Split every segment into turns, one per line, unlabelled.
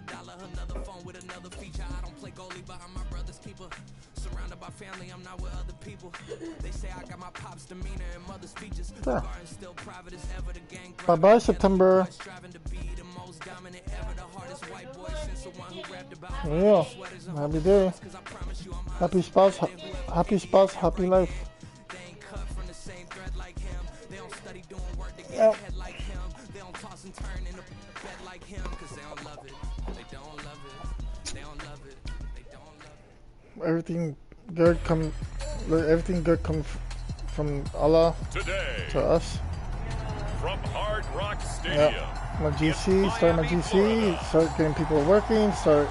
another dollar, another phone with another feature. I don't play goalie, but I'm my brother's keeper. Surrounded by family, I'm not with other people. They say I got my pop's demeanor and mother's features. The garden still private as ever. The gang.
Bye-bye, September.
Striving to be the most dominant ever. The hardest white boy since the one who rapped about.
Yeah. Happy day. Happy spouse. Happy spouse. Happy life.
They ain't cut from the same thread like him. They don't study doing work to get ahead like him. They don't toss and turn in the bed like him. Cause they don't love it. They don't love it. They don't love it. They don't love it.
Everything good comes from Allah
today
to us.
From Hard Rock Stadium.
Yep. My GC, start my GC, start getting people working, start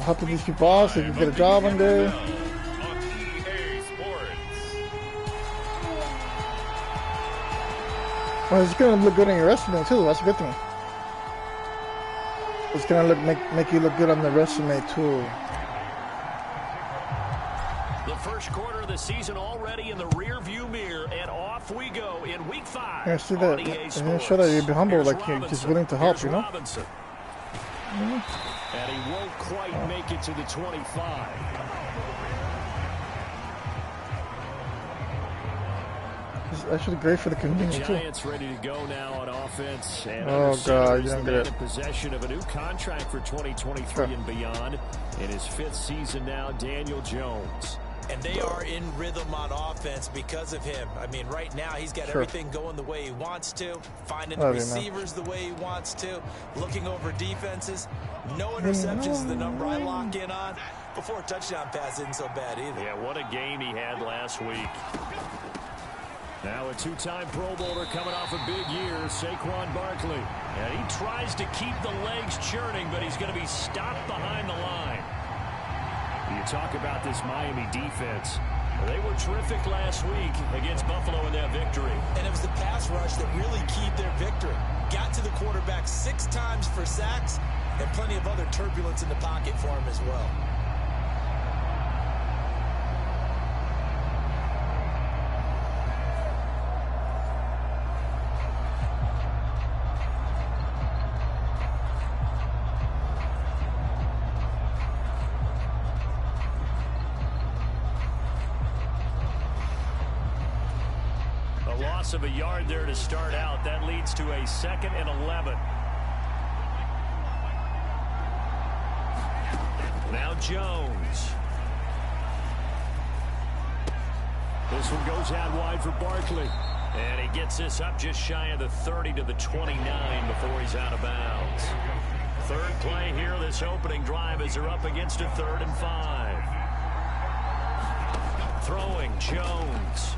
helping these people out so they can get a job one day. Well, it's gonna look good on your resume too. That's a good thing. It's gonna make you look good on the resume too.
The first quarter of the season already in the rear view mirror, and off we go in week 5.
I see that. And show that you'd be humble, like you're just willing to help, you know.
And he won't quite make it to the 25.
It's actually great for the community too.
Giants ready to go now on offense. And
oh God, you don't get it.
In possession of a new contract for 2023 and beyond. In his 5th season now, Daniel Jones.
And they are in rhythm on offense because of him. I mean, right now he's got everything going the way he wants to, finding the receivers the way he wants to, looking over defenses. No interceptions is the number I lock in on. Before a touchdown pass isn't so bad either.
Yeah, what a game he had last week. Now a 2-time Pro Bowler coming off a big year, Saquon Barkley. And he tries to keep the legs churning, but he's going to be stopped behind the line. You talk about this Miami defense. They were terrific last week against Buffalo in that victory.
And it was the pass rush that really keyed their victory. Got to the quarterback 6 times for sacks, and plenty of other turbulence in the pocket for him as well.
Of a yard there to start out. That leads to a 2nd and 11. Now Jones. This one goes out wide for Barkley. And he gets this up just shy of the 30 to the 29 before he's out of bounds. 3rd play here, this opening drive, as they're up against a 3rd and 5. Throwing Jones.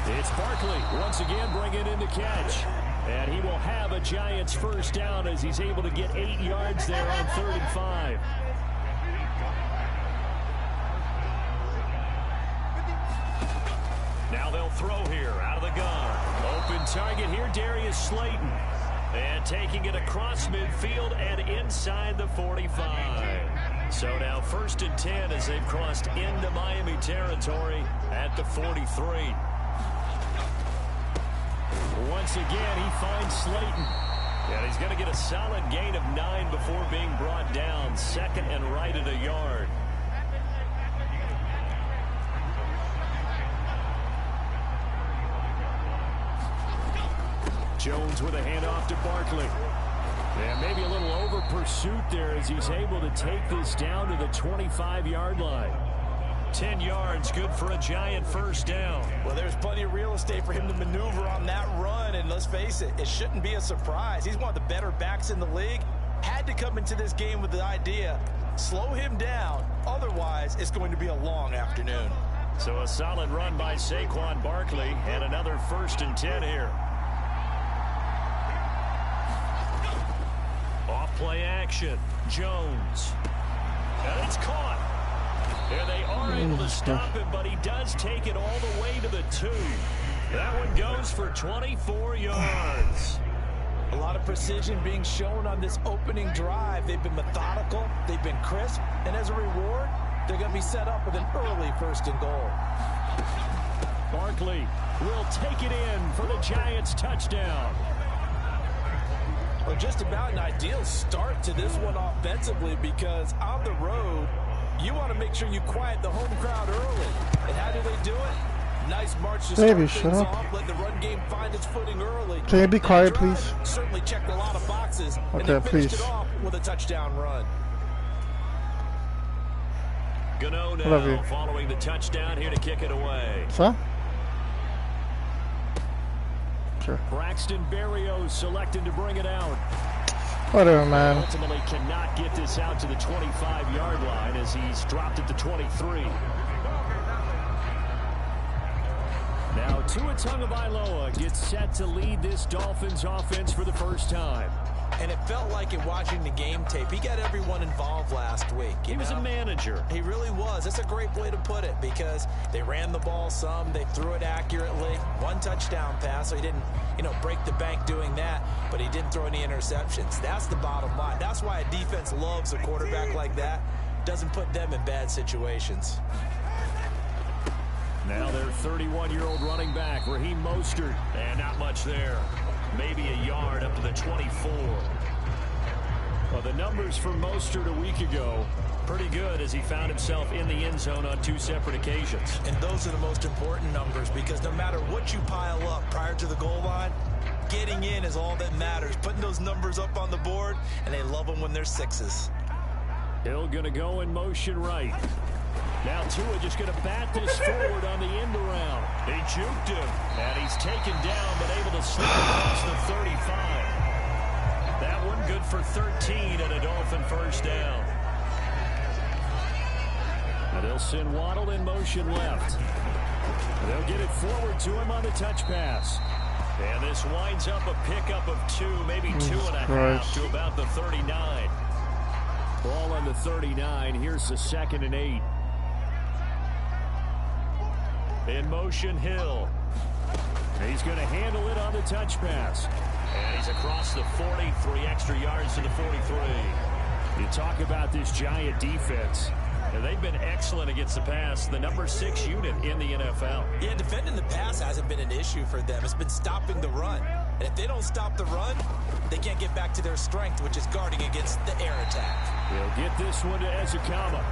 It's Barkley once again bringing in the catch. And he will have a Giants first down as he's able to get 8 yards there on 3rd and 5. Now they'll throw here out of the gun. Open target here, Darius Slayton. And taking it across midfield and inside the 45. So now 1st and 10 as they've crossed into Miami territory at the 43. Once again, he finds Slayton. And he's going to get a solid gain of 9 before being brought down. 2nd and right at a yard. Jones with a handoff to Barkley. And maybe a little over pursuit there as he's able to take this down to the 25-yard line. 10 yards, good for a Giant first down.
Well, there's plenty of real estate for him to maneuver on that run, and let's face it, it shouldn't be a surprise. He's one of the better backs in the league. Had to come into this game with the idea, slow him down, otherwise it's going to be a long afternoon.
So a solid run by Saquon Barkley, and another 1st and 10 here. Off-play action, Jones. And it's caught. And they are able to stop him, but he does take it all the way to the 2. That one goes for 24 yards.
A lot of precision being shown on this opening drive. They've been methodical, they've been crisp, and as a reward, they're going to be set up with an early 1st and goal.
Barkley will take it in for the Giants touchdown.
Well, just about an ideal start to this one offensively, because on the road, you want to make sure you quiet the home crowd early. And how do they do it? Nice march to start things off, let the run game find its footing early.
Can you be quiet, please?
Certainly checked a lot of boxes, and
Okay,
they finished
please.
it off with a touchdown run.
Gano now following the touchdown here to kick it away.
So? Sure.
Braxton Berrios selected to bring it out.
Whatever, man.
Ultimately cannot get this out to the 25-yard line as he's dropped it to 23. Now Tua Tagovailoa gets set to lead this Dolphins offense for the first time.
And it felt like in watching the game tape, he got everyone involved last week.
He was a manager.
He really was. That's a great way to put it, because they ran the ball some, they threw it accurately. One touchdown pass, so he didn't, break the bank doing that, but he didn't throw any interceptions. That's the bottom line. That's why a defense loves a quarterback like that. Doesn't put them in bad situations.
Now their 31-year-old running back, Raheem Mostert, and not much there. Maybe a yard up to the 24. Well, the numbers for Mostert a week ago, pretty good as he found himself in the end zone on 2 separate occasions.
And those are the most important numbers, because no matter what you pile up prior to the goal line, getting in is all that matters. Putting those numbers up on the board, and they love them when they're 6s.
Hill going to go in motion right. Now Tua just going to bat this forward on the end around. He juked him, and he's taken down, but able to slip across the 35. That one good for 13 and a Dolphin first down. And they'll send Waddle in motion left. And they'll get it forward to him on the touch pass. And this winds up a pickup of 2, maybe 2.5 to about the 39. Ball on the 39. Here's the 2nd and 8. In motion, Hill. He's going to handle it on the touch pass. And he's across the 40, 3 extra yards to the 43. You talk about this Giant defense. And they've been excellent against the pass, the number 6 unit in the NFL.
Yeah, defending the pass hasn't been an issue for them. It's been stopping the run. And if they don't stop the run, they can't get back to their strength, which is guarding against the air attack.
They'll get this one to Ezekama.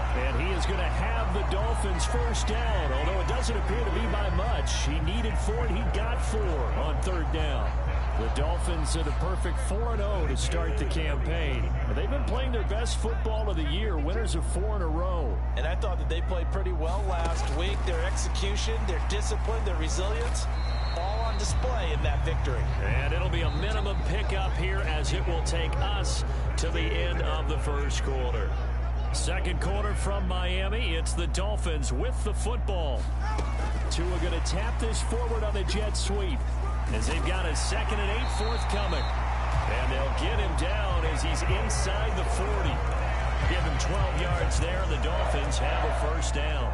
And he is going to have the Dolphins first down, although it doesn't appear to be by much. He needed 4, and he got 4 on 3rd down. The Dolphins are the perfect 4-0 to start the campaign. They've been playing their best football of the year, winners of 4 in a row.
And I thought that they played pretty well last week. Their execution, their discipline, their resilience, all on display in that victory.
And it'll be a minimum pickup here as it will take us to the end of the first quarter. Second quarter from Miami. It's the Dolphins with the football. Tua going to tap this forward on the jet sweep as they've got a 2nd and 8 forthcoming. And they'll get him down as he's inside the 40. Give him 12 yards there, and the Dolphins have a first down.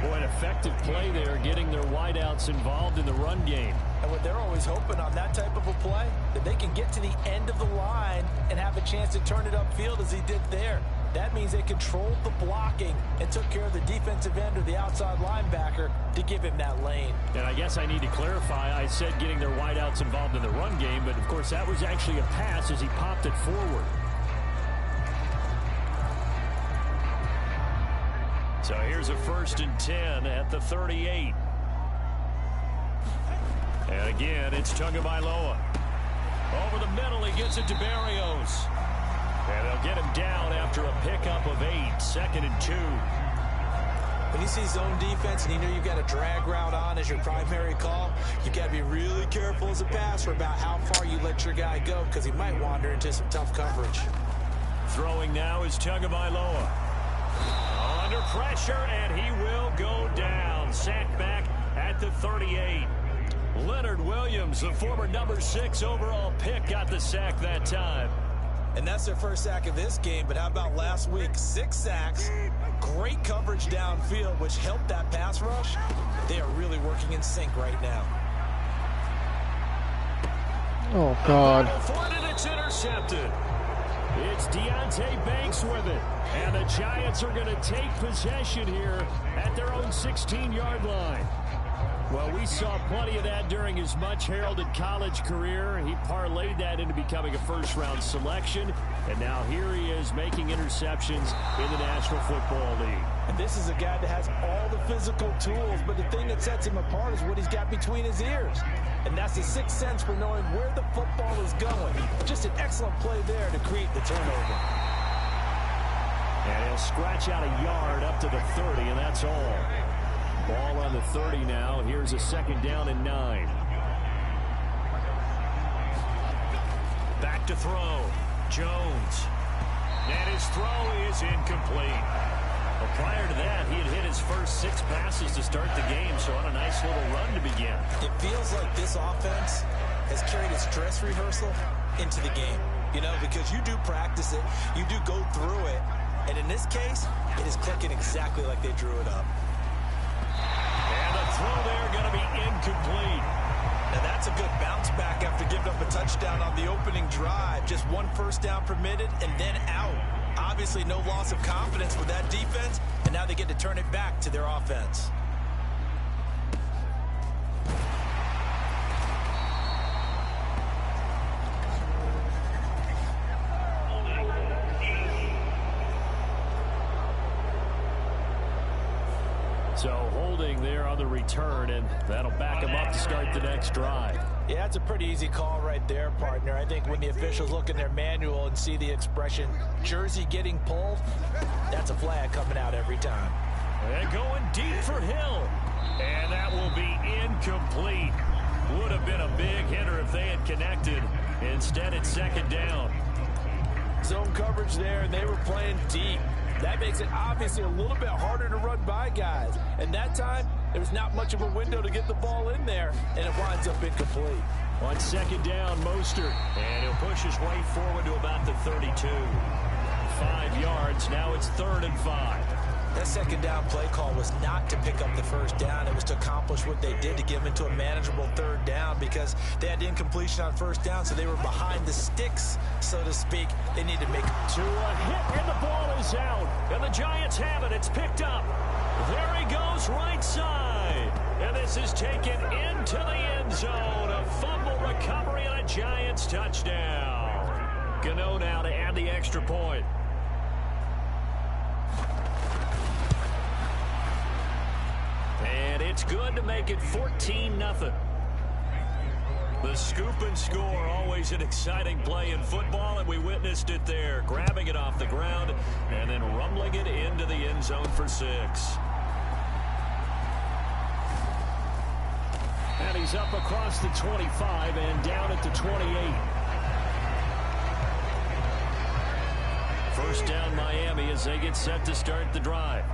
Boy, an effective play there, getting their wideouts involved in the run game.
And what they're always hoping on that type of a play, that they can get to the end of the line and have a chance to turn it upfield as he did there. That means they controlled the blocking and took care of the defensive end or the outside linebacker to give him that lane.
And I guess I need to clarify, I said getting their wideouts involved in the run game, but of course that was actually a pass as he popped it forward. So here's a 1st and 10 at the 38. And again, it's Tagovailoa. Over the middle, he gets it to Berrios. And they'll get him down after a pickup of 8, 2nd and 2.
When you see zone defense and you know you've got a drag route on as your primary call, you've got to be really careful as a passer about how far you let your guy go, because he might wander into some tough coverage.
Throwing now is Tagovailoa. Under pressure, and he will go down. Sacked back at the 38. Leonard Williams, the former number 6 overall pick, got the sack that time.
And that's their first sack of this game, but how about last week? 6 sacks, great coverage downfield, which helped that pass rush. They are really working in sync right now.
Oh, God.
And it's intercepted. It's Deontay Banks with it. And the Giants are going to take possession here at their own 16-yard line. Well, we saw plenty of that during his much-heralded college career. He parlayed that into becoming a first-round selection, and now here he is making interceptions in the National Football League.
And this is a guy that has all the physical tools, but the thing that sets him apart is what he's got between his ears. And that's the sixth sense for knowing where the football is going. Just an excellent play there to create the turnover.
And he'll scratch out a yard up to the 30, and that's all. Ball on the 30 now. Here's a second down and 9. Back to throw. Jones. And his throw is incomplete. Well, prior to that, he had hit his first 6 passes to start the game, so on a nice little run to begin.
It feels like this offense has carried its dress rehearsal into the game. You know, because you do practice it, you do go through it, and in this case, it is clicking exactly like they drew it up.
And the throw there going to be incomplete.
Now that's a good bounce back after giving up a touchdown on the opening drive. Just 1 first down permitted and then out. Obviously no loss of confidence with that defense, and now they get to turn it back to their offense.
So holding there on the return, and that'll back him up to start the next drive.
Yeah, that's a pretty easy call right there, partner. I think when the officials look in their manual and see the expression, jersey getting pulled, that's a flag coming out every time.
And going deep for Hill. And that will be incomplete. Would have been a big hitter if they had connected. Instead, it's second down.
Zone coverage there, and they were playing deep. That makes it obviously a little bit harder to run by guys. And that time, there was not much of a window to get the ball in there, and it winds up incomplete.
On second down, Mostert. And he'll push his way forward to about the 32. 5 yards. Now it's 3rd and 5.
That second down play call was not to pick up the first down. It was to accomplish what they did to get them into a manageable 3rd down because they had incompletion on first down, so they were behind the sticks, so to speak. They need to make
to a hit, and the ball is out. And the Giants have it. It's picked up. There he goes, right side. And this is taken into the end zone. A fumble recovery and a Giants touchdown. Gano now to add the extra point. And it's good to make it 14-0. The scoop and score, always an exciting play in football, and we witnessed it there. Grabbing it off the ground and then rumbling it into the end zone for 6. And he's up across the 25 and down at the 28. First down Miami as they get set to start the drive.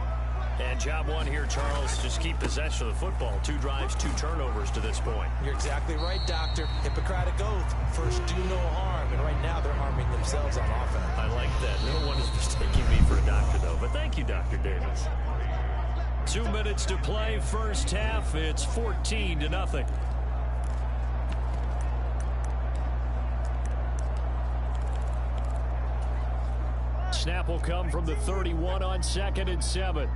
And job one here, Charles, just keep possession of the football. 2 drives, 2 turnovers to this point.
You're exactly right, Doctor. Hippocratic oath. First, do no harm. And right now, they're harming themselves on offense.
I like that. No one is mistaking me for a doctor, though. But thank you, Dr. Davis. 2 minutes to play, first half. It's 14-0. Snap will come from the 31 on 2nd and 7.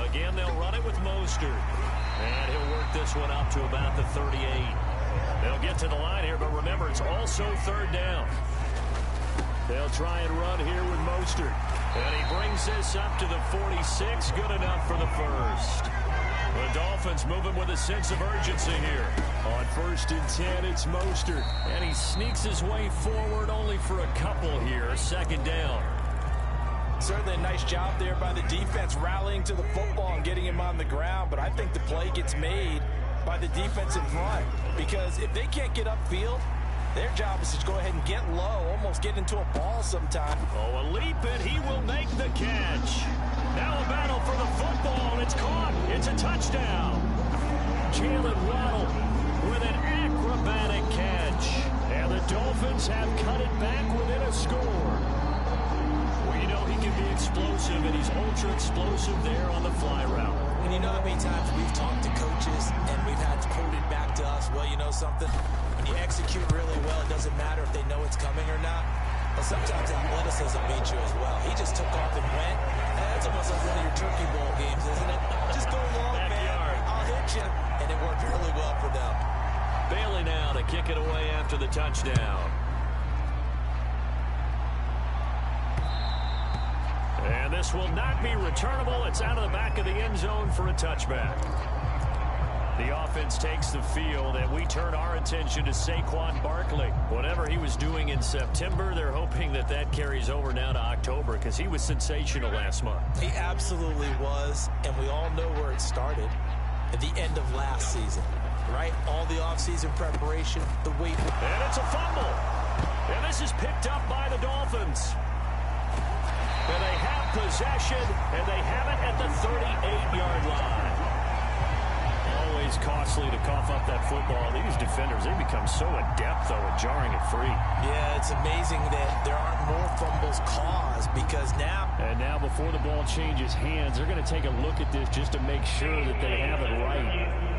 Again, they'll run it with Mostert. And he'll work this one up to about the 38. They'll get to the line here, but remember, it's also 3rd down. They'll try and run here with Mostert. And he brings this up to the 46. Good enough for the first. The Dolphins moving with a sense of urgency here. On 1st and 10, it's Mostert. And he sneaks his way forward only for a couple here. 2nd down.
Certainly a nice job there by the defense rallying to the football and getting him on the ground. But I think the play gets made by the defense in front. Because if they can't get upfield, their job is to go ahead and get low, almost get into a ball sometime.
Oh, a leap, and he will make the catch. Now a battle for the football. It's caught. It's a touchdown. Jalen Waddle with an acrobatic catch. And the Dolphins have cut it back within a score. Well, you know he can be explosive, and he's ultra explosive there on the fly route.
And you know how many times we've talked to coaches and we've had quoted back to us, well, you know something? When you execute really well, it doesn't matter if they know it's coming or not. But sometimes athleticism beats you as well. He just took off and went. That's almost like one of your turkey bowl games, isn't it? Just go long, man. I'll hit you. And it worked really well for them.
Bailey now to kick it away after the touchdown. And this will not be returnable. It's out of the back of the end zone for a touchback. The offense takes the field, and we turn our attention to Saquon Barkley. Whatever he was doing in September, they're hoping that that carries over now to October because he was sensational last month.
He absolutely was, and we all know where it started at the end of last season, right? All the offseason preparation, the weight.
And it's a fumble. And this is picked up by the Dolphins. And they have possession, and they have it at the 38-yard line. Always costly to cough up that football. These defenders, they become so adept, though, at jarring it free.
Yeah, it's amazing that there aren't more fumbles caused because now...
And now before the ball changes hands, they're going to take a look at this just to make sure that they have it right.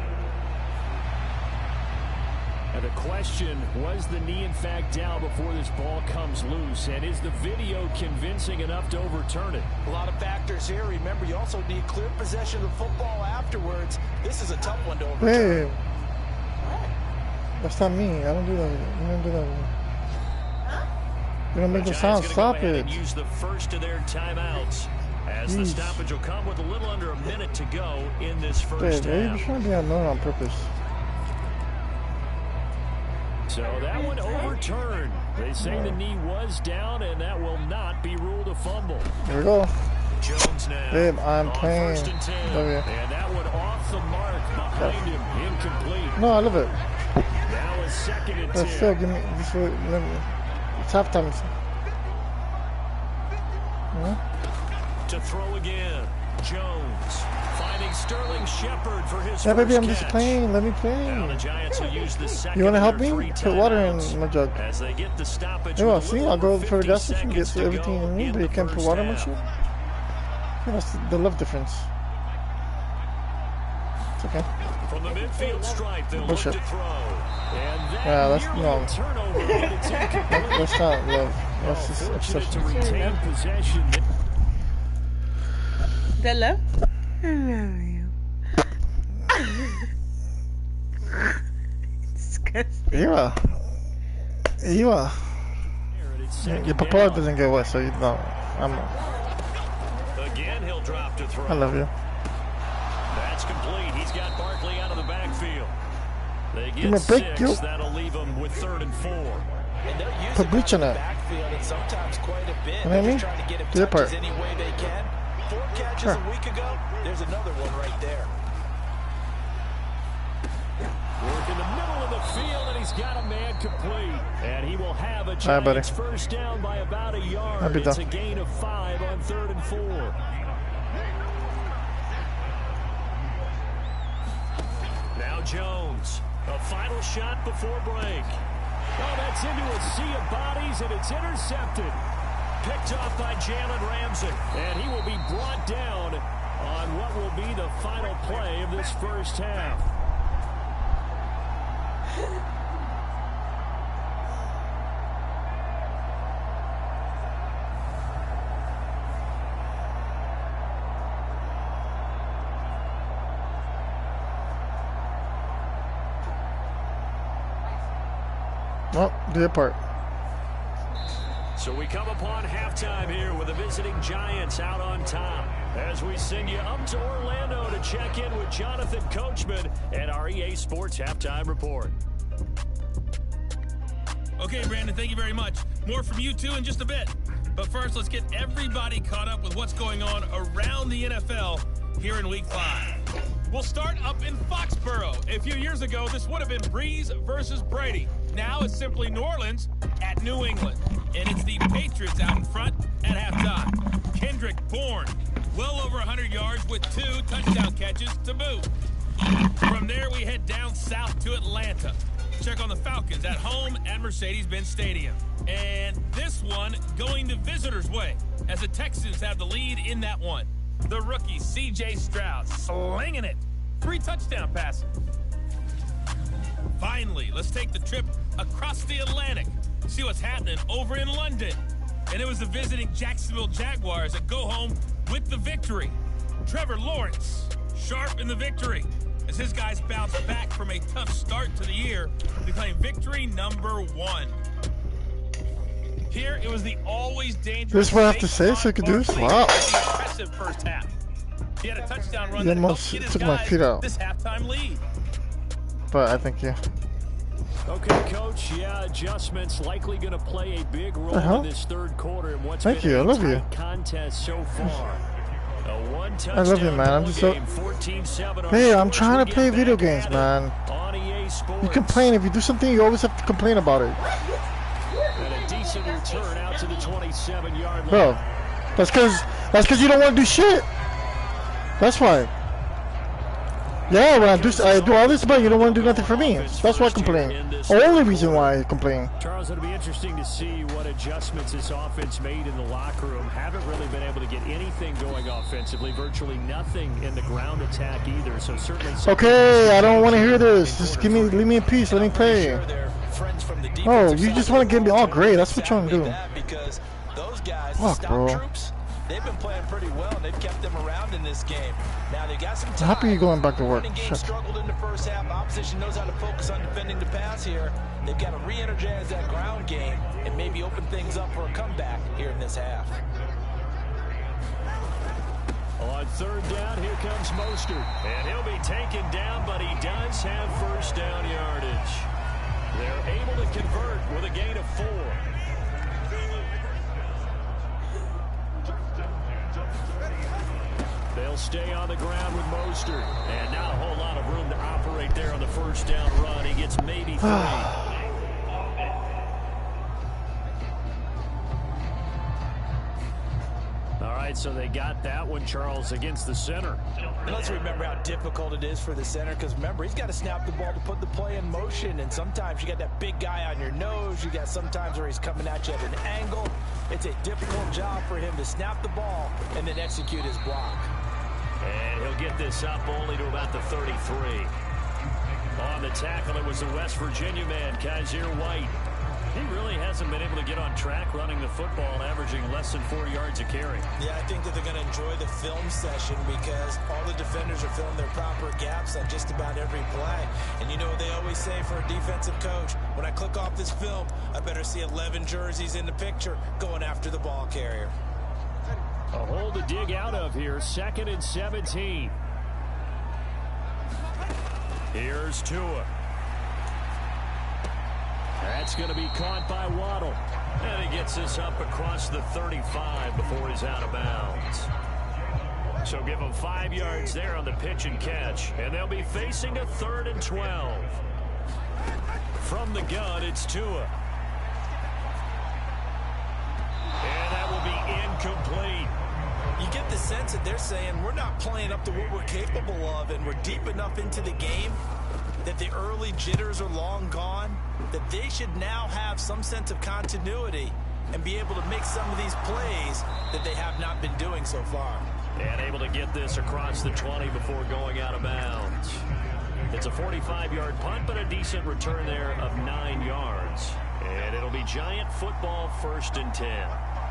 And the question, was the knee in fact down before this ball comes loose? And is the video convincing enough to overturn it?
A lot of factors here. Remember, you also need clear possession of the football afterwards. This is a tough one to overturn.
Hey, that's not me. I don't do that. You don't do that. You don't make the sound. Stop it.
Use the first of their timeouts as the stoppage will come with a little under a minute to go in this first half.
You're trying to be unknown on purpose.
So that one overturned. They say the knee was down, and that will not be ruled a fumble.
Here we go.
Jones now.
Babe, I'm playing.
First and 10. And that one off the mark behind him. Incomplete.
No, I love it.
Now a second and 10.
Still, give me this. Let me. It's halftime.
To throw again. Jones finding Sterling Shepard for his
yeah, baby, I'm
catch.
just playing. Let me play.
Now the Giants will use the second.
You want to help me? Put water in my jug.
As they get the stoppage.
Yeah, well, see, I'll go for a gas station, get everything in me, but you can't put water in my shit. Yeah, that's the love difference. It's okay.
From the midfield stripe, they'll look to throw. And that
that's no.
Turnover, but it's incomplete.
That's not love. That's just obsession.
To retain possession.
Is that love? I love you. Disgusting.
Your papa doesn't get wet, so you know.
Again, he'll drop to throw.
I love you.
That's complete. He's got Barkley out of the backfield. They
Give me
get
a break,
6.
yo.
That'll leave them with 3rd and 4.
And they'll use
Put bleach in it.
backfield and sometimes quite a bit.
You know what I mean?
Trying to get him
Do that part.
touches any way they can. 4 catches a week ago. There's another one right there.
Work in the middle of the field, and he's got a man complete. And he will have a Giants first down by about a yard. It's a gain of 5 on 3rd and 4. Now Jones, a final shot before break. Oh, that's into a sea of bodies, and it's intercepted. Picked off by Jalen Ramsey, and he will be brought down on what will be the final play of this first half.
Well, do your part.
So we come upon halftime here with the visiting Giants out on top. As we send you up to Orlando to check in with Jonathan Coachman and our EA Sports Halftime Report.
Okay, Brandon, thank you very much. More from you two in just a bit. But first, let's get everybody caught up with what's going on around the NFL here in Week 5. We'll start up in Foxborough. A few years ago, this would have been Breeze versus Brady. Now it's simply New Orleans at New England. And it's the Patriots out in front at halftime. Kendrick Bourne, well over 100 yards with 2 touchdown catches to boot. From there, we head down south to Atlanta. Check on the Falcons at home at Mercedes-Benz Stadium. And this one going the visitors' way, as the Texans have the lead in that one. The rookie, C.J. Stroud, slinging it. 3 touchdown passes. Finally, let's take the trip across the Atlantic. See what's happening over in London. and it was the visiting Jacksonville Jaguars that go home with the victory. Trevor Lawrence, sharp in the victory, as his guys bounce back from a tough start to the year to claim victory number 1. Here, it was the always dangerous.
This is what I have to say so I could do this? Wow.
Impressive first half. He had a touchdown run that helped get his
took my
guys
feet out.
this halftime lead.
But I think, yeah.
Okay, Coach. Yeah, adjustments likely going to play a big role in this third quarter in what's been
I love you.
contest so far.
I love you, man. I'm just so. Hey, I'm trying to play video games, man. You complain if you do something, you always have to complain about it.
And a decent return out to the 27-yard line.
Bro, that's because you don't want to do shit. That's why. Yeah, when I do all this, but you don't want to do nothing for me. That's why I complain. The only reason why I complain.
Charles, it'll be interesting to see what adjustments this offense made in the locker room. Haven't really been able to get anything going offensively. Virtually nothing in the ground attack either. So certainly.
Okay, I don't want to hear this. Just leave me in peace. Let me play. Oh, you just want to get me all great. That's what you're trying to do. Fuck, bro.
They've been playing pretty well, and they've kept them around in this game. Now they got some time.
How are you going back to work?
Game struggled in the first half. Opposition knows how to focus on defending the pass here. They've got to re-energize that ground game and maybe open things up for a comeback here in this half.
On third down, here comes Mostert. And he'll be taken down, but he does have first down yardage. They're able to convert with a gain of 4. They'll stay on the ground with Mostert. And not a whole lot of room to operate there on the first down run. He gets maybe 3. All right, so they got that one, Charles, against the center.
And let's remember how difficult it is for the center, because remember, he's got to snap the ball to put the play in motion, and sometimes you got that big guy on your nose. You got sometimes where he's coming at you at an angle. It's a difficult job for him to snap the ball and then execute his block.
And he'll get this up only to about the 33. On the tackle, it was the West Virginia man, Kaiser White. He really hasn't been able to get on track running the football, averaging less than 4 yards a carry.
Yeah, I think that they're going to enjoy the film session because all the defenders are filling their proper gaps on just about every play. And you know what they always say for a defensive coach? When I click off this film, I better see 11 jerseys in the picture going after the ball carrier.
A hole to dig out of here, 2nd and 17. Here's Tua. That's going to be caught by Waddle. And he gets this up across the 35 before he's out of bounds. So give him 5 yards there on the pitch and catch. And they'll be facing a 3rd and 12. From the gun, it's Tua. And that will be incomplete.
You get the sense that they're saying we're not playing up to what we're capable of, and we're deep enough into the game that the early jitters are long gone, that they should now have some sense of continuity and be able to make some of these plays that they have not been doing so far.
And able to get this across the 20 before going out of bounds. It's a 45-yard punt, but a decent return there of 9 yards. And it'll be Giant football, 1st and 10.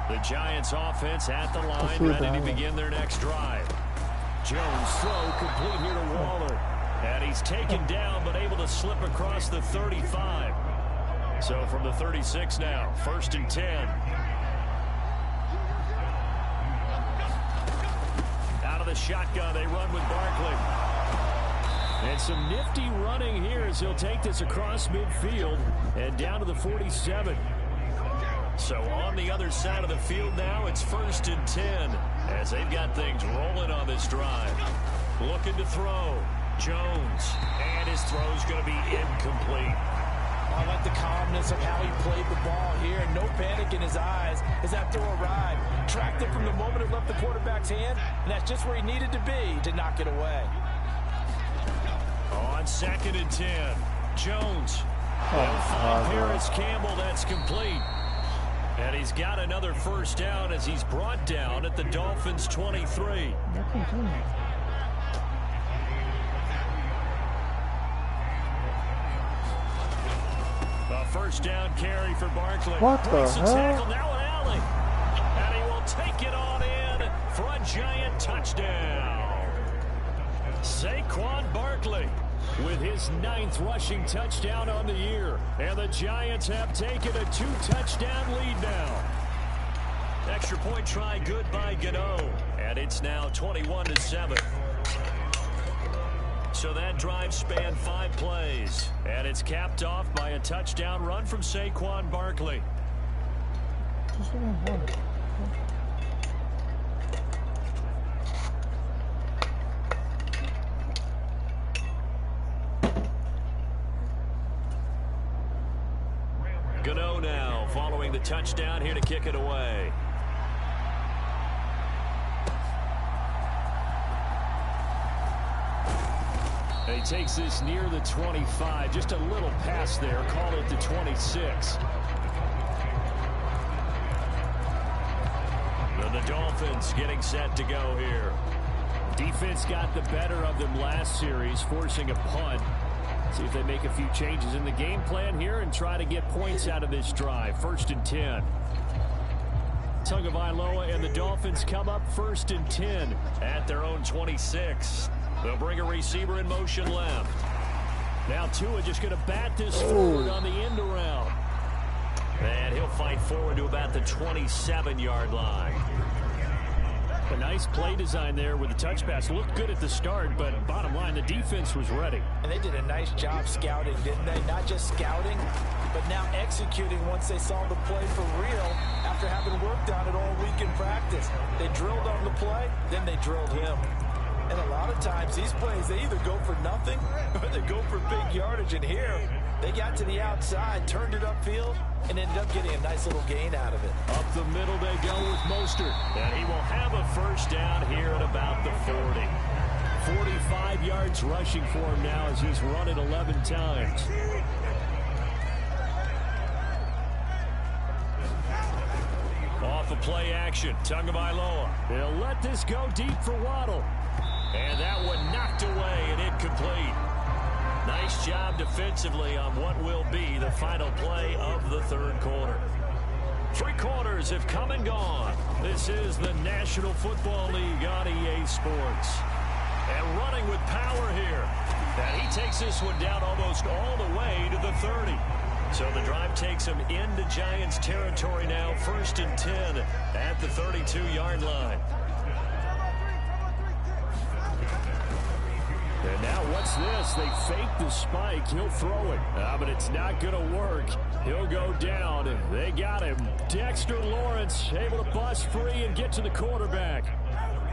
The Giants offense at the line, ready to begin their next drive. Jones throw complete here to Waller. And he's taken down, but able to slip across the 35. So from the 36 now, 1st and 10. Out of the shotgun, they run with Barkley. And some nifty running here as he'll take this across midfield and down to the 47. So on the other side of the field now, it's 1st and 10 as they've got things rolling on this drive. Looking to throw. Jones, and his throw's going to be incomplete.
I like the calmness of how he played the ball here. No panic in his eyes as that throw arrived. Tracked it from the moment it left the quarterback's hand, and that's just where he needed to be to knock it away.
On 2nd and 10, Jones. They'll find Paris Campbell. That's complete. And he's got another first down as he's brought down at the Dolphins' 23. A first down carry for Barkley.
What the hell?
Tackle, now an alley. And he will take it on in for a Giant touchdown. Saquon Barkley with his 9th rushing touchdown on the year. And the Giants have taken a 2-touchdown lead now. Extra point try good by Gano. And it's now 21-7. So that drive spanned 5 plays. And it's capped off by a touchdown run from Saquon Barkley. Gano now following the touchdown here to kick it away. He takes this near the 25, just a little pass there, call it the 26. The Dolphins getting set to go here. Defense got the better of them last series, forcing a punt. See if they make a few changes in the game plan here and try to get points out of this drive. 1st and 10. Tagovailoa and the Dolphins come up 1st and 10 at their own 26. They'll bring a receiver in motion left. Now Tua just going to bat this forward on the end around. And he'll fight forward to about the 27-yard line. A nice play design there with the touch pass. Looked good at the start, but bottom line, the defense was ready.
And they did a nice job scouting, didn't they? Not just scouting, but now executing once they saw the play for real after having worked on it all week in practice. They drilled on the play, then they drilled him. And a lot of times, these plays, they either go for nothing or they go for big yardage. And here, they got to the outside, turned it upfield, and ended up getting a nice little gain out of it.
Up the middle they go with Mostert. And he will have a first down here at about the 40. 45 yards rushing for him now as he's run it 11 times. Off of play action, Tagovailoa. He'll let this go deep for Waddle. And that one knocked away and incomplete. Nice job defensively on what will be the final play of the 3rd quarter. 3 quarters have come and gone. This is the National Football League on EA Sports. And running with power here. And he takes this one down almost all the way to the 30. So the drive takes him into Giants territory now. 1st and 10 at the 32-yard line. And now what's this? They fake the spike. He'll throw it. But it's not going to work. He'll go down. They got him. Dexter Lawrence able to bust free and get to the quarterback.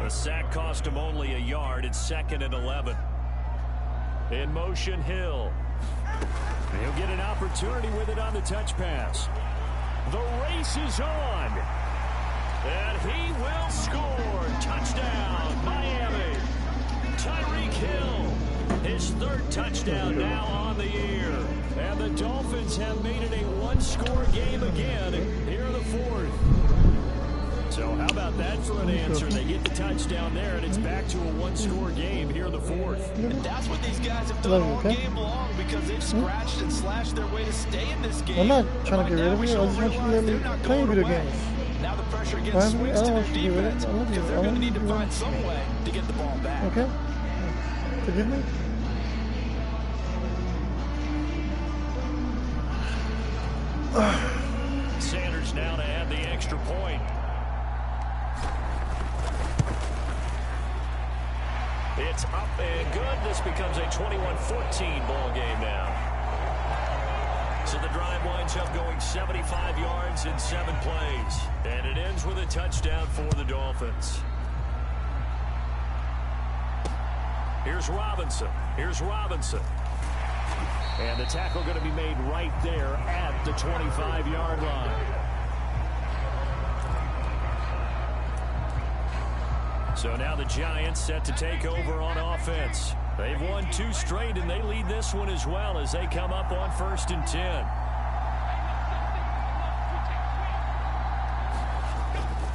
The sack cost him only a yard. It's 2nd and 11. In motion, Hill. He'll get an opportunity with it on the touch pass. The race is on. And he will score. Touchdown, Miami. Tyreek Hill, his 3rd touchdown now on the year. And the Dolphins have made it a 1-score game again here in the 4th. So how about that for an answer? They get the touchdown there, and it's back to a 1-score game here in the 4th.
And that's what these guys have done all game long because they've scratched and slashed their way to stay in this game.
I'm not trying to get rid of you. I just want you to let me play video games.
Now the pressure again swings to their defense because they're going to need to find some way to get the ball back.
Okay. Forgive me?
Sanders now to add the extra point. It's up and good. This becomes a 21-14 ball game now. So the drive winds up going 75 yards in 7 plays. And it ends with a touchdown for the Dolphins. Here's Robinson. Here's Robinson. And the tackle going to be made right there at the 25-yard line. So now the Giants set to take over on offense. They've won 2 straight, and they lead this one as well as they come up on 1st and 10.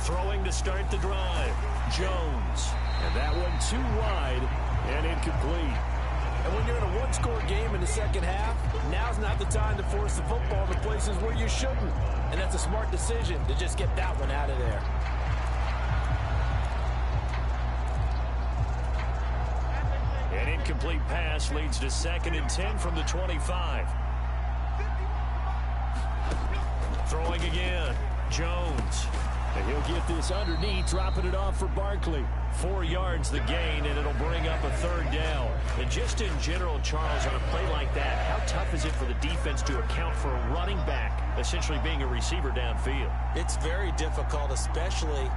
Throwing to start the drive. Jones. And that one too wide and incomplete.
And And when you're in a one-score game in the second half, now's not the time to force the football to places where you shouldn't. And that's a smart decision to just get that one out of there.
An incomplete pass leads to 2nd and 10 from the 25. Throwing again. Jones. And he'll get this underneath, dropping it off for Barkley. 4 yards the gain, and it'll bring up a 3rd down. And just in general, Charles, on a play like that, how tough is it for the defense to account for a running back essentially being a receiver downfield?
It's very difficult, especially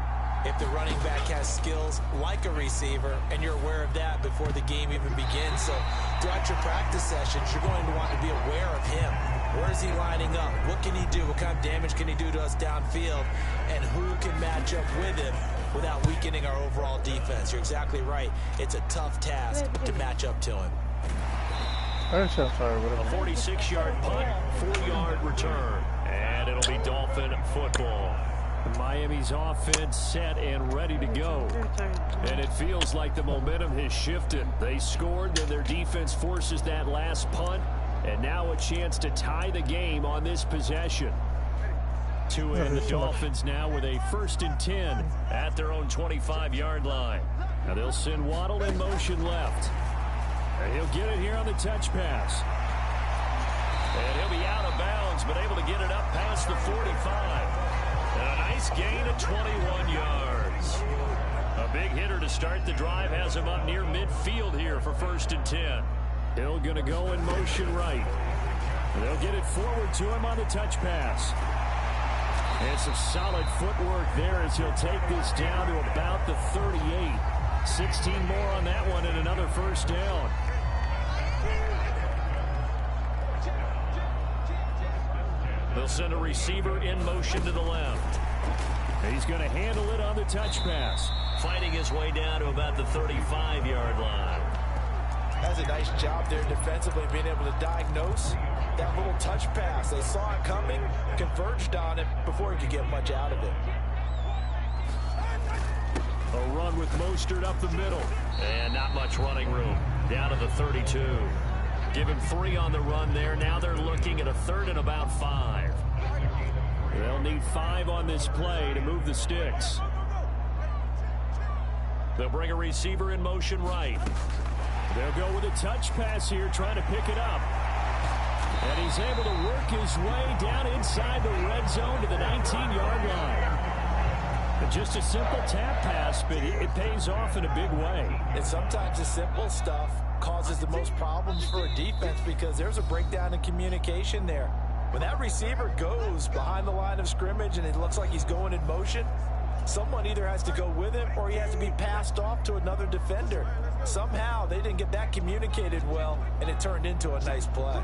if the running back has skills like a receiver, and you're aware of that before the game even begins. So throughout your practice sessions, you're going to want to be aware of him. Where is he lining up? What can he do? What kind of damage can he do to us downfield? And who can match up with him without weakening our overall defense? You're exactly right. It's a tough task to match up to him.
A 46-yard punt, 4-yard return. And it'll be Dolphin football. Miami's offense set and ready to go. And it feels like the momentum has shifted. They scored, then their defense forces that last punt. And now a chance to tie the game on this possession. And the Dolphins now with a 1st and 10 at their own 25-yard line. Now they'll send Waddle in motion left. And he'll get it here on the touch pass. And he'll be out of bounds, but able to get it up past the 45. And a nice gain of 21 yards. A big hitter to start the drive has him up near midfield here for 1st and 10. Hill going to go in motion right. And they'll get it forward to him on the touch pass. And some solid footwork there as he'll take this down to about the 38. 16 more on that one and another 1st down. They'll send a receiver in motion to the left. He's going to handle it on the touch pass. Fighting his way down to about the 35-yard line.
Has a nice job there defensively, being able to diagnose that little touch pass. They saw it coming, converged on it before he could get much out of it.
A run with Mostert up the middle. And not much running room. Down to the 32. Give him 3 on the run there. Now they're looking at a 3rd and about 5. They'll need 5 on this play to move the sticks. They'll bring a receiver in motion right. They'll go with a touch pass here, trying to pick it up. And he's able to work his way down inside the red zone to the 19-yard line. Just a simple tap pass, but it pays off in a big way.
And sometimes the simple stuff causes the most problems for a defense because there's a breakdown in communication there. When that receiver goes behind the line of scrimmage and it looks like he's going in motion, someone either has to go with him or he has to be passed off to another defender. Somehow they didn't get that communicated well, and it turned into a nice play.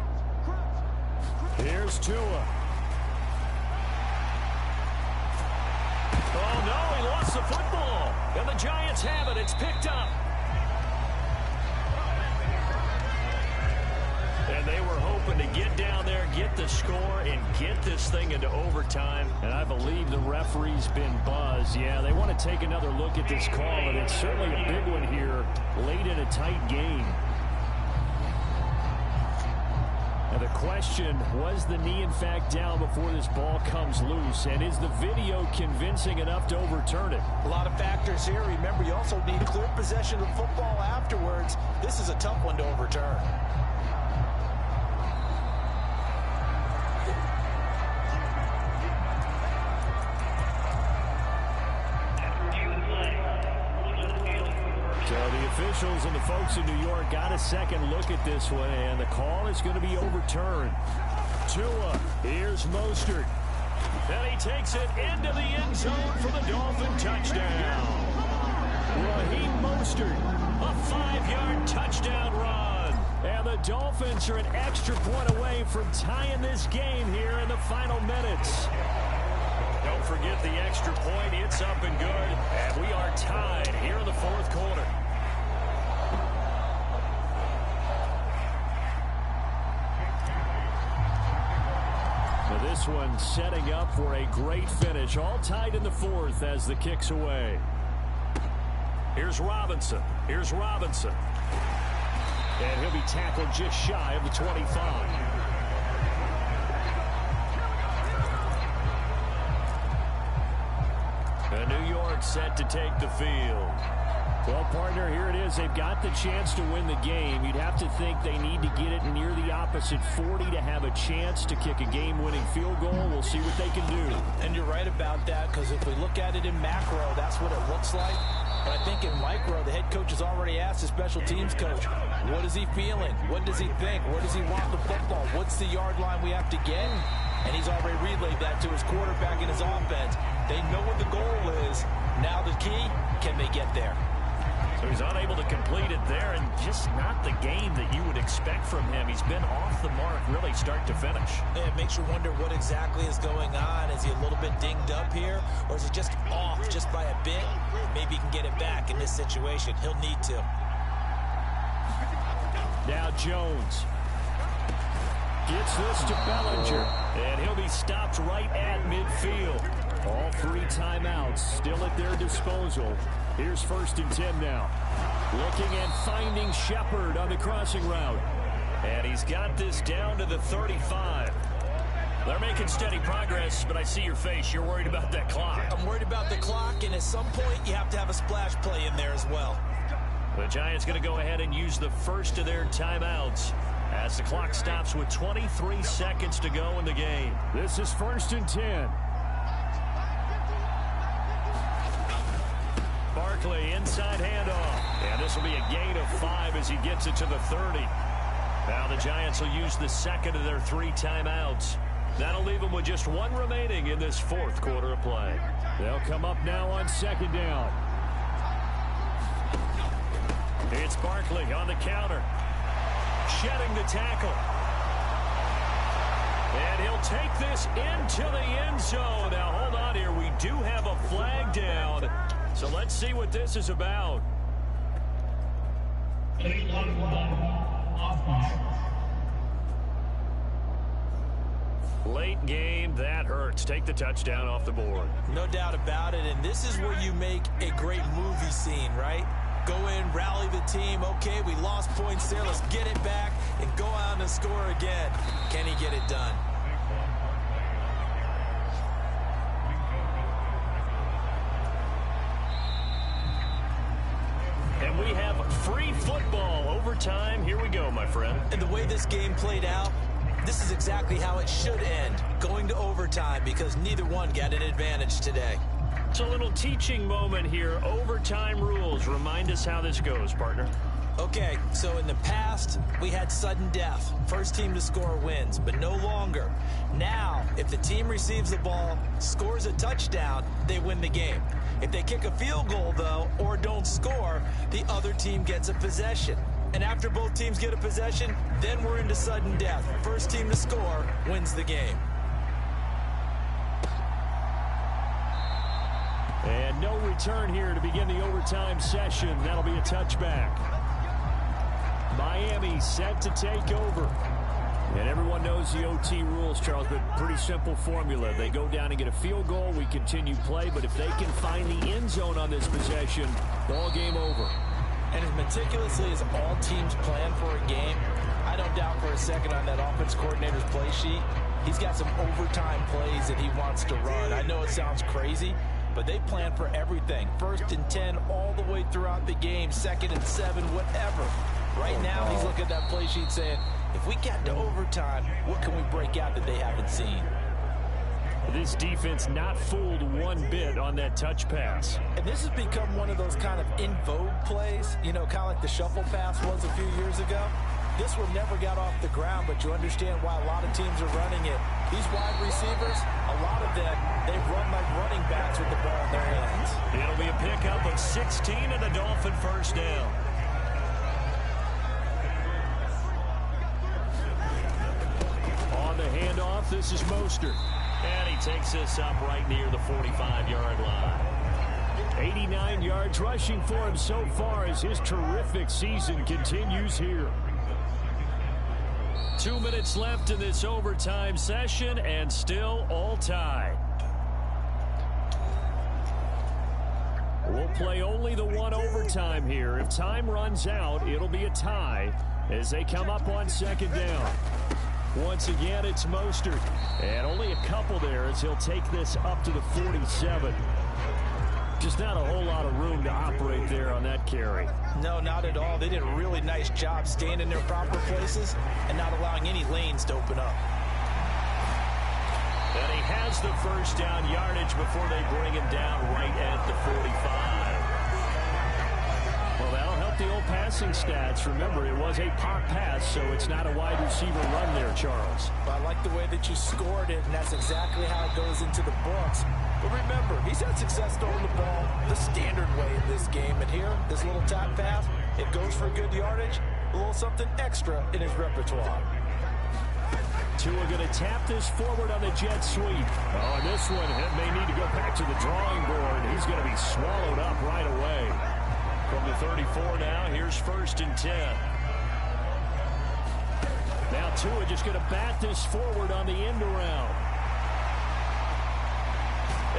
Here's Tua. Oh, no, he lost the football. And the Giants have it. It's picked up. And they were hoping to get down there, get the score, and get this thing into overtime. And I believe the referee's been buzzed. Yeah, they want to take another look at this call, and it's certainly a big one here late in a tight game. And the question, was the knee in fact down before this ball comes loose? And is the video convincing enough to overturn it?
A lot of factors here. Remember, you also need clear possession of the football afterwards. This is a tough one to overturn.
So the officials and the folks in New York got a second look at this one, and the call is going to be overturned. Tua, here's Mostert. And he takes it into the end zone for the Dolphin touchdown. Raheem Mostert, a 5-yard touchdown run. And the Dolphins are an extra point away from tying this game here in the final minutes. Don't forget the extra point. It's up and good. And we are tied here in the fourth quarter. Now this one setting up for a great finish. All tied in the fourth as the kick's away. Here's Robinson. And he'll be tackled just shy of the 25. New York set to take the field. Well, partner, here it is. They've got the chance to win the game. You'd have to think they need to get it near the opposite 40 to have a chance to kick a game-winning field goal. We'll see what they can do.
And you're right about that, because if we look at it in macro, that's what it looks like. But I think in micro, the head coach has already asked the special teams coach, what is he feeling? What does he think? Where does he want the football? What's the yard line we have to get? And he's already relayed that to his quarterback and his offense. They know what the goal is. Now the key, can they get there?
So he's unable to complete it there, and just not the game that you would expect from him. He's been off the mark really start to finish.
Yeah, it makes you wonder what exactly is going on. Is he a little bit dinged up here, or is he just off just by a bit? Maybe he can get it back in this situation. He'll need to.
Now Jones gets this to Bellinger, and he'll be stopped right at midfield. All 3 timeouts still at their disposal. Here's 1st and 10 now. Looking and finding Shepard on the crossing route. And he's got this down to the 35. They're making steady progress, but I see your face. You're worried about that clock.
I'm worried about the clock, and at some point you have to have a splash play in there as well.
The Giants going to go ahead and use the first of their timeouts as the clock stops with 23 seconds to go in the game. This is 1st and 10. Barkley inside handoff, and this will be a gain of 5 as he gets it to the 30. Now the Giants will use the second of their 3 timeouts. That'll leave them with just 1 remaining in this 4th quarter of play. They'll come up now on 2nd down. It's Barkley on the counter, shedding the tackle. And he'll take this into the end zone. Now hold on here, we do have a flag down. So let's see what this is about. Late game, that hurts. Take the touchdown off the board.
No doubt about it, and this is where you make a great movie scene, right? Go in, rally the team. Okay, we lost points there. Let's get it back and go out and score again. Can he get it done?
And we have free football overtime. Here we go, my friend.
And the way this game played out, this is exactly how it should end, going to overtime, because neither one got an advantage today.
It's a little teaching moment here. Overtime rules. Remind us how this goes, partner.
Okay, so in the past, we had sudden death. First team to score wins, but no longer. Now, if the team receives the ball, scores a touchdown, they win the game. If they kick a field goal, though, or don't score, the other team gets a possession. And after both teams get a possession, then we're into sudden death. First team to score wins the game.
And no return here to begin the overtime session. That'll be a touchback. Miami set to take over. And everyone knows the OT rules, Charles, but pretty simple formula. They go down and get a field goal, we continue play, but if they can find the end zone on this possession, ball game over.
And as meticulously as all teams plan for a game, I don't doubt for a second on that offense coordinator's play sheet, he's got some overtime plays that he wants to run. I know it sounds crazy, but they plan for everything. 1st and 10 all the way throughout the game, 2nd and 7, whatever. Right now, he's looking at that play sheet saying, if we get to overtime, what can we break out that they haven't seen?
This defense not fooled one bit on that touch pass.
And this has become one of those kind of in vogue plays, you know, kind of like the shuffle pass was a few years ago. This one never got off the ground, but you understand why a lot of teams are running it. These wide receivers, a lot of them, they run like running backs with the ball in their hands.
It'll be a pickup of 16 and a Dolphin first down. On the handoff, this is Mostert. And he takes this up right near the 45-yard line. 89 yards rushing for him so far as his terrific season continues here. 2 minutes left in this overtime session, and still all tied. We'll play only the one overtime here. If time runs out, it'll be a tie as they come up on second down. Once again, it's Mostert. And only a couple there as he'll take this up to the 47. Just not a whole lot of room to operate there on that carry.
No, not at all. They did a really nice job staying in their proper places and not allowing any lanes to open up.
And he has the first down yardage before they bring him down right at the 45. Well, that'll help the old passing stats. Remember, it was a pop pass, so it's not a wide receiver run there, Charles.
Well, I like the way that you scored it, and that's exactly how it goes into the books. But remember, he's had success throwing the ball the standard way in this game. And here, this little tap pass, it goes for good yardage, a little something extra in his repertoire.
Tua going to tap this forward on the jet sweep. Oh, and this one may need to go back to the drawing board. He's going to be swallowed up right away. From the 34 now, here's 1st and 10. Now Tua just going to bat this forward on the end around.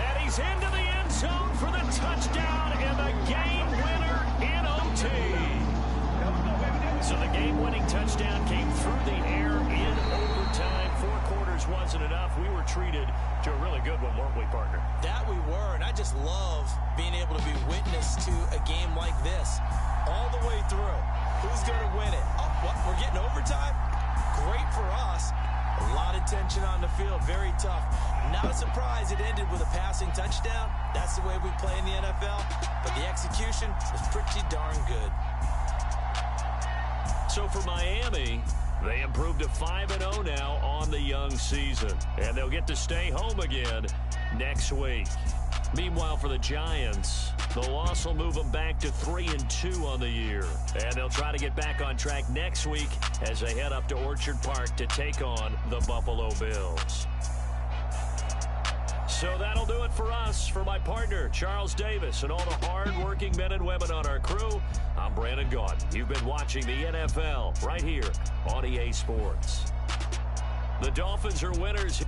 And he's into the end zone for the touchdown and the game winner in OT. So the game-winning touchdown came through the air in overtime. 4 quarters wasn't enough. We were treated to a really good one, weren't we, partner?
That we were, and I just love being able to be witness to a game like this all the way through. Who's going to win it? Oh, what? We're getting overtime? Great for us. A lot of tension on the field. Very tough. Not a surprise it ended with a passing touchdown. That's the way we play in the NFL. But the execution was pretty darn good.
So for Miami, they improved to 5-0 now on the young season. And they'll get to stay home again next week. Meanwhile, for the Giants, the loss will move them back to 3-2 on the year. And they'll try to get back on track next week as they head up to Orchard Park to take on the Buffalo Bills. So that'll do it for us. For my partner, Charles Davis, and all the hard-working men and women on our crew, I'm Brandon Gaudin. You've been watching the NFL right here on EA Sports. The Dolphins are winners.